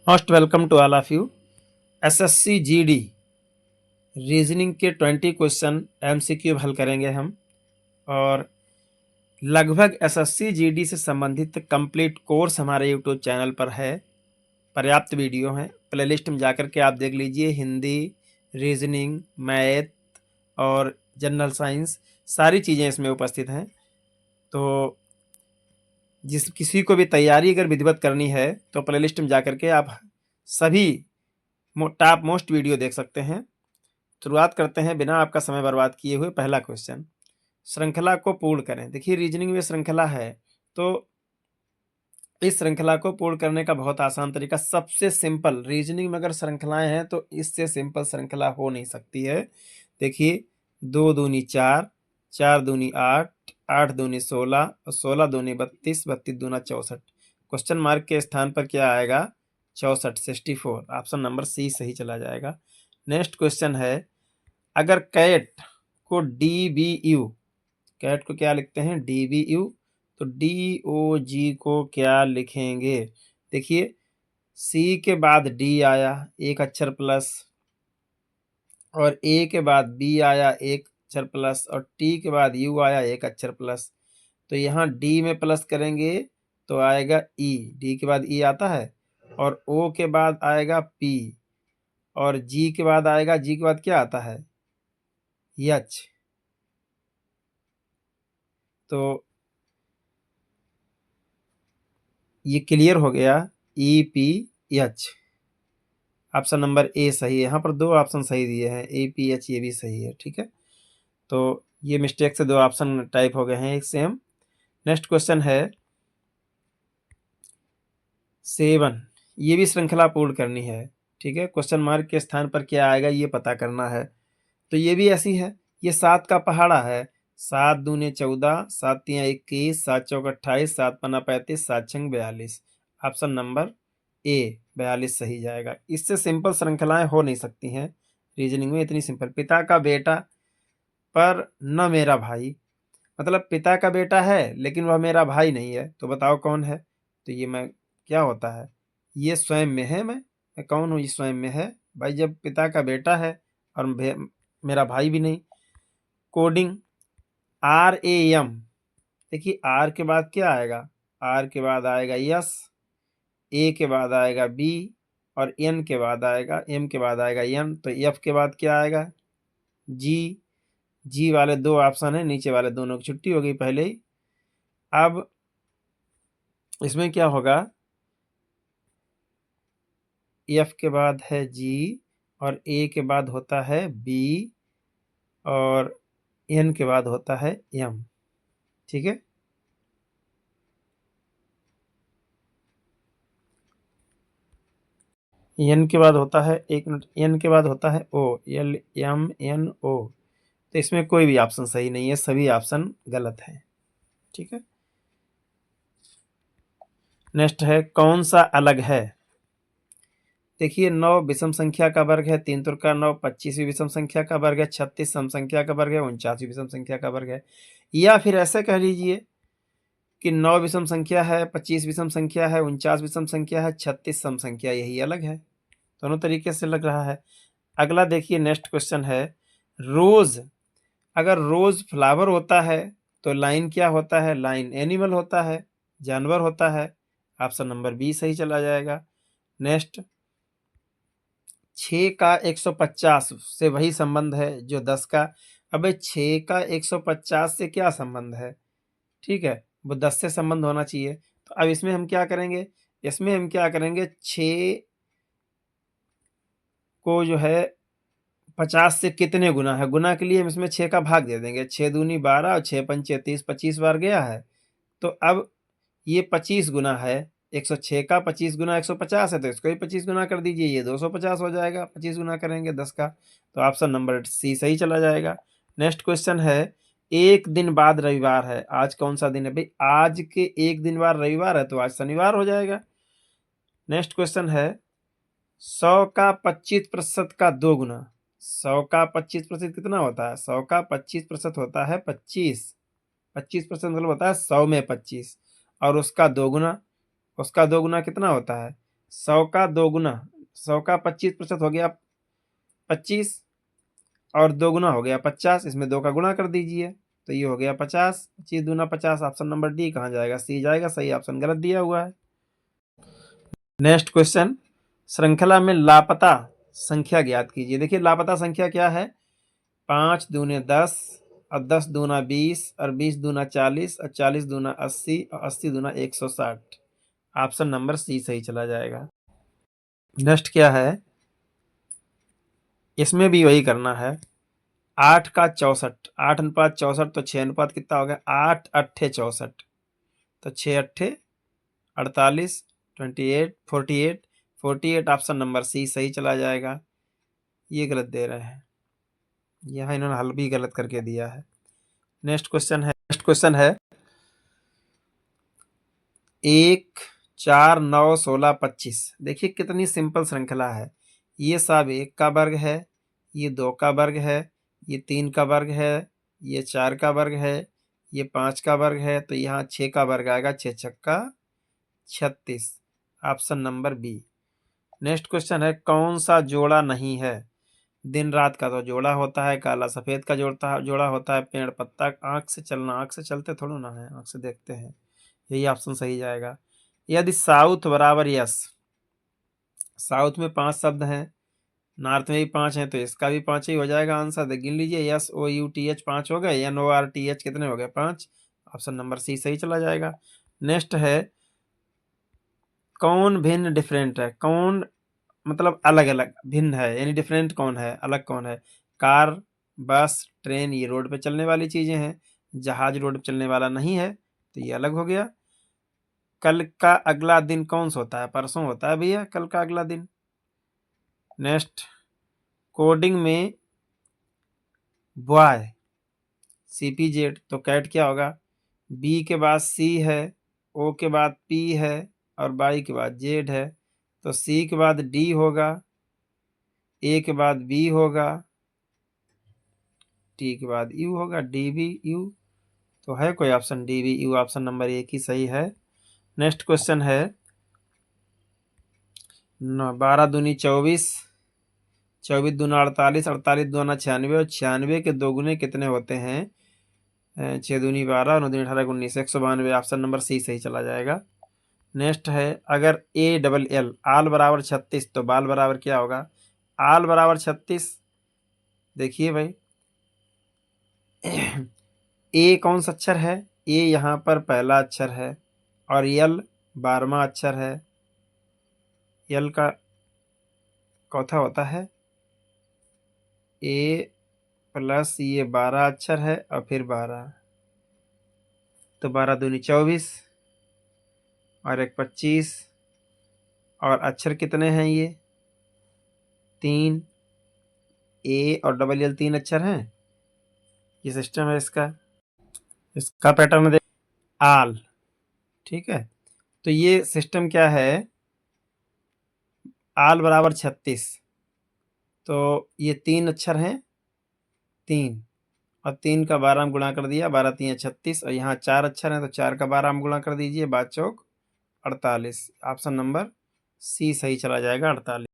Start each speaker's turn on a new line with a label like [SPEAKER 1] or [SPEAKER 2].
[SPEAKER 1] Most welcome to all of you. SSC GD reasoning के 20 question MCQ हल करेंगे हम। और लगभग एसएससी जीडी से संबंधित कंप्लीट कोर्स हमारे यूट्यूब चैनल पर है। पर्याप्त वीडियो हैं, प्लेलिस्ट में जाकर के आप देख लीजिए। हिंदी, रीजनिंग, मैथ और जनरल साइंस सारी चीज़ें इसमें उपस्थित हैं। तो जिस किसी को भी तैयारी अगर विधिवत करनी है तो प्लेलिस्ट में जाकर के आप सभी टॉप मोस्ट वीडियो देख सकते हैं। शुरुआत करते हैं बिना आपका समय बर्बाद किए हुए। पहला क्वेश्चन, श्रृंखला को पूर्ण करें। देखिए रीजनिंग में श्रृंखला है, तो इस श्रृंखला को पूर्ण करने का बहुत आसान तरीका, सबसे सिंपल, रीजनिंग में अगर श्रृंखलाएं हैं तो इससे सिंपल श्रृंखला हो नहीं सकती है। देखिए 2 दूनी 4, 4 दूनी 8, 8 दूनी 16 और 16 दूनी 32, 32 दूना 64। क्वेश्चन मार्क के स्थान पर क्या आएगा? 64, 64। ऑप्शन नंबर सी सही चला जाएगा। नेक्स्ट क्वेश्चन है, अगर कैट को DBU, कैट को क्या लिखते हैं? DBU, तो DOG को क्या लिखेंगे? देखिए C के बाद D आया एक अक्षर प्लस, और A के बाद B आया एक अक्षर प्लस, और T के बाद U आया एक अक्षर प्लस। तो यहाँ D में प्लस करेंगे तो आएगा E, D के बाद E आता है, और O के बाद आएगा P, और G के बाद आएगा, G के बाद क्या आता है? H। तो ये क्लियर हो गया, EPH। ऑप्शन नंबर ए सही है। यहाँ पर 2 ऑप्शन सही दिए हैं, APH ये भी सही है, ठीक है। तो ये मिस्टेक से 2 ऑप्शन टाइप हो गए हैं एक सेम। नेक्स्ट क्वेश्चन है 7, ये भी श्रृंखला पूर्ण करनी है, ठीक है। क्वेश्चन मार्क के स्थान पर क्या आएगा ये पता करना है। तो ये भी ऐसी है, ये 7 का पहाड़ा है। 7 दूने 14, 7 तियाँ 21, 7 चौक 28, 7 पन्ना 35, 7 छंग 42। ऑप्शन नंबर ए 42 सही जाएगा। इससे सिंपल श्रृंखलाएं हो नहीं सकती हैं रीजनिंग में, इतनी सिंपल। पिता का बेटा पर न मेरा भाई, मतलब पिता का बेटा है लेकिन वह मेरा भाई नहीं है, तो बताओ कौन है? तो ये मैं क्या होता है? ये स्वयं में है। मैं कौन हूँ? ये स्वयं में है भाई। जब पिता का बेटा है और मेरा भाई भी नहीं। कोडिंग RAM, देखिए आर के बाद क्या आएगा? आर के बाद आएगा यस, ए के बाद आएगा बी, और एन के बाद आएगा, एम के बाद आएगा एन, तो एफ के बाद क्या आएगा? जी। जी वाले 2 ऑप्शन है, नीचे वाले दोनों की छुट्टी हो गई पहले ही। अब इसमें क्या होगा? एफ के बाद है जी, और ए के बाद होता है बी, और एन के बाद होता है एम, ठीक है। एन के बाद होता है, एक मिनट, एन के बाद होता है ओ, LMNO। तो इसमें कोई भी ऑप्शन सही नहीं है, सभी ऑप्शन गलत है, ठीक है। नेक्स्ट है, कौन सा अलग है? देखिए 9 विषम संख्या का वर्ग है, 3 तुर्का 9, 25वीं विषम संख्या का वर्ग है, 36 सम संख्या का वर्ग है, 49वीं विषम संख्या का वर्ग है। या फिर ऐसे कह लीजिए कि 9 विषम संख्या है, 25 विषम संख्या है, 49 विषम संख्या है, 36 सम संख्या, यही अलग है। दोनों तरीके से लग रहा है। अगला देखिए, नेक्स्ट क्वेश्चन है, रोज, अगर रोज फ्लावर होता है तो लाइन क्या होता है? लाइन एनिमल होता है, जानवर होता है। ऑप्शन नंबर बी सही चला जाएगा। नेक्स्ट, 6 का 150 से वही संबंध है जो 10 का। अबे 6 का 150 से क्या संबंध है? ठीक है, वो 10 से संबंध होना चाहिए। तो अब इसमें हम क्या करेंगे? इसमें हम क्या करेंगे, 6 को जो है 50 से कितने गुना है, गुना के लिए हम इसमें 6 का भाग दे देंगे। 6 दूनी 12 और 6 पंचे 30, 25 बार गया है। तो अब ये 25 गुना है, 106 का 25 गुना 150 है, तो इसको ही 25 गुना कर दीजिए, ये 250 हो जाएगा। 25 गुना करेंगे 10 का, तो ऑप्शन नंबर सी सही चला जाएगा। नेक्स्ट क्वेश्चन है, एक दिन बाद रविवार है, आज कौन सा दिन है? भाई आज के एक दिन बाद रविवार है, तो आज शनिवार हो जाएगा। नेक्स्ट क्वेश्चन है, 100 का 25% का 2 गुना। 100 का 25% कितना होता है? 100 का 25% होता है 25। 25% मतलब होता है 100 में 25, और उसका 2 गुना, उसका 2 गुना कितना होता है? 100 का 2 गुना, 100 का 25% हो गया 25 और 2 गुना हो गया 50, इसमें 2 का गुणा कर दीजिए तो ये हो गया 50, 25 दूना 50। ऑप्शन नंबर डी कहाँ जाएगा? सी जाएगा। सही ऑप्शन गलत दिया हुआ है। नेक्स्ट क्वेश्चन, श्रृंखला में लापता संख्या ज्ञात कीजिए। देखिए लापता संख्या क्या है? 5 दूने 10 और 10 दूना 20 और 20 दूना 40 और 40 दूना 80 और 80 दूना 160। ऑप्शन नंबर सी सही चला जाएगा। नेक्स्ट क्या है? इसमें भी वही करना है। 8 का 64, 8 अनुपात 64 तो 6 अनुपात कितना हो गया? 8 अट्ठे 64 तो 6 अट्ठे 48, 28, 48, 48। ऑप्शन नंबर सी सही चला जाएगा। ये गलत दे रहे हैं, यहाँ इन्होंने हल भी गलत करके दिया है। नेक्स्ट क्वेश्चन है 1 4 9 16 25। देखिए कितनी सिंपल श्रृंखला है। ये सब 1 का वर्ग है, ये 2 का वर्ग है, ये 3 का वर्ग है, ये 4 का वर्ग है, ये 5 का वर्ग है, तो यहाँ 6 का वर्ग आएगा। 6 छक्का 36। Option number B. Next question है कौन सा जोड़ा नहीं है? दिन रात का तो जोड़ा होता है, काला सफेद का जोड़ा होता है, पेड़ पत्ता, आंख से चलना, आंख से चलते थोड़ा ना है, आंख से देखते हैं। यही ऑप्शन सही जाएगा। यदि साउथ बराबर यस, साउथ में 5 शब्द हैं, नॉर्थ में भी 5 हैं, तो इसका भी 5 ही हो जाएगा आंसर। गिन लीजिए, S O U T H 5 हो गए, N O R T H कितने हो गए? 5। ऑप्शन नंबर सी सही चला जाएगा। नेक्स्ट है कौन भिन्न डिफरेंट है? कौन मतलब अलग अलग, भिन्न है यानी डिफरेंट कौन है, अलग कौन है? कार, बस, ट्रेन ये रोड पे चलने वाली चीजें हैं, जहाज रोड पे चलने वाला नहीं है, तो ये अलग हो गया। कल का अगला दिन कौन सा होता है? परसों होता है भैया कल का अगला दिन। नेक्स्ट कोडिंग में बॉय CPZ, तो कैट क्या होगा? बी के बाद सी है, ओ के बाद पी है और बाई के बाद जेड है, तो सी के बाद डी होगा, ए के बाद बी होगा, टी के बाद यू होगा, डी बी यू। तो है कोई option D B U? Option number एक ही सही है। नेक्स्ट क्वेश्चन है 12 दूनी 24, 24 दूना 48, 48 दूना 96 और 96 के दोगुने कितने होते हैं? 6 दूनी 12, 9 दूनी 18, 19, 192। ऑप्शन नंबर सी सही चला जाएगा। नेक्स्ट है अगर ए डबल एल आल बराबर 36 तो बाल बराबर क्या होगा? आल बराबर 36, देखिए भाई ए कौन सा अक्षर है? ए यहाँ पर पहला अक्षर है और यल 12वां अक्षर है। यल का चौथा होता है। ए प्लस ये 12 अक्षर है और फिर 12, तो 12 दूनी 24 और 1 25 और अक्षर कितने हैं? ये 3। ए और डबल एल 3 अक्षर हैं। ये सिस्टम है इसका पैटर्न देख, आल, ठीक है। तो ये सिस्टम क्या है? आल बराबर 36, तो ये 3 अक्षर हैं, 3 और 3 का 12 में गुणा कर दिया, 12 3 36 और यहाँ 4 अक्षर हैं, तो 4 का 12 में गुणा कर दीजिए, 5 चौक 48। ऑप्शन नंबर सी सही चला जाएगा, 48।